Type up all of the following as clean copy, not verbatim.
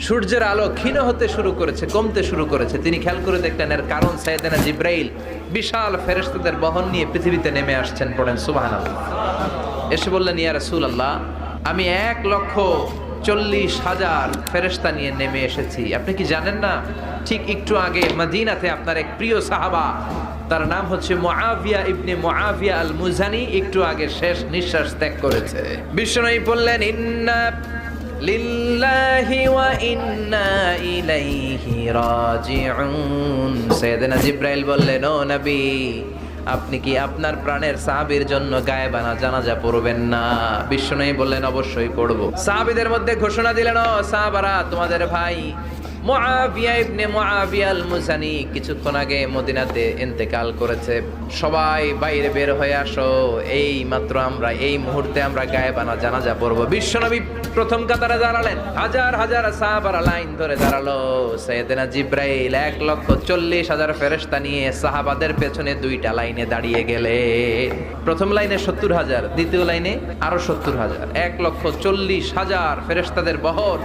সূর্যের আলো ক্ষীণ হতে শুরু করেছে, কমতে শুরু করেছে। তিনি খেয়াল করে দেখলেন এর কারণ সাইয়েদনা জিব্রাইল বিশাল ফেরেশতাদের বহন নিয়ে পৃথিবীতে নেমে আসছেন। পড়েন সুবহানাল্লাহ। এসে বললেন, ইয়া রাসূলুল্লাহ, আমি 1,40,000 ফেরেশতা নিয়ে নেমে এসেছি। আপনি কি জানেন না, ঠিক একটু আগে মদিনাতে আপনার এক প্রিয় সাহাবা, তার নাম হচ্ছে মুআবিয়া ইবনে মুআবিয়া আল মুজানি, একটু আগে শেষ নিঃশ্বাস ত্যাগ করেছে। বিশ্বনবী বললেন, ইন্না লিল্লাহি ওয়া ইন্না ইলাইহি রাজিউন। সাইয়েদনা জিব্রাইল বললেন, ও নবী, আপনি কি আপনার প্রাণের সাহাবীর জন্য গায়েবানা জানাজা পড়বেন না? বিশ্বনবী বললেন, অবশ্যই পড়ব। সাহাবীদের মধ্যে ঘোষণা দিলেন, ও সাহাবারা, তোমাদের ভাই মুআবিয়া ইবনে মুআবিয়া আল মুজানি কিছুক্ষণ আগে মদিনাতে ইন্তেকাল করেছে। সবাই বাইরে বের হয়ে আসো, এই মাত্র আমরা এই মুহূর্তে আমরা গায়েবানা জানাজা পড়ব। বিশ্বনবী প্রথম কাতারে দাঁড়ালেন, হাজার হাজার সাহাবারা লাইন ধরে দাঁড়ালো। সাইয়েদনা জিব্রাইল 1,40,000 ফেরেশতা নিয়ে সাহাবাদের পেছনে দুইটা লাইনে দাঁড়িয়ে গেলে, প্রথম লাইনে 70,000, দ্বিতীয় লাইনে আরো 70,000, 1,40,000 ফেরেশতাদের বহর।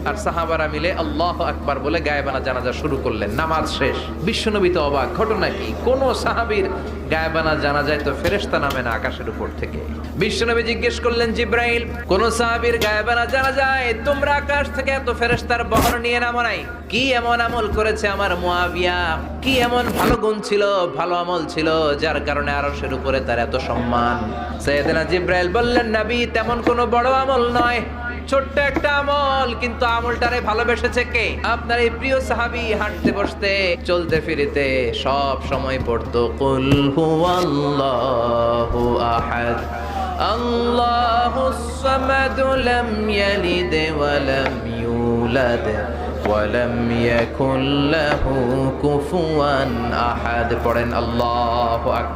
আর সাহাবারা মিলে আল্লাহু আকবার বলে গায়েবানা জানাজা শুরু করলেন। নামাজ শেষ। বিশ্বনবী তো অবাক, ঘটনা কি? কোন সাহাবীর গায়েবানা জানাজায় তো ফেরেশতা নামে না আকাশের উপর থেকে। বিশ্বনবী জিজ্ঞেস করলেন, জিব্রাইল, কোন সাহাবীর গায়েবানা জানাজায় তোমরা আকাশ থেকে এত ফেরেশতার বহর নিয়ে নামো নাই? কি এমন আমল করেছে আমার মুআবিয়া? কি এমন ভালো গুণ ছিল, ভালো আমল ছিল, যার কারণে আরশের উপরে তার এত সম্মান? সাইয়েদনা জিব্রাইল বললেন, নবী, তেমন কোনো বড় আমল নয়, ছোট্ট একটা আমল, কিন্তু আমলটারে ভালোবেসেছে কে? আপনার এই প্রিয় সাহাবী হাঁটতে বসতে চলতে ফিরিতে সব সময় পড়তো, কুল হুয়াল্লাহু আহাদ আল্লাহুস সামাদ লাম ইয়ালিদ ওয়া লাম ইউলাদ ওয়া লাম ইয়াকুল লাহু কুফুয়ান আহাদ। পড়েন আল্লাহু আকবার।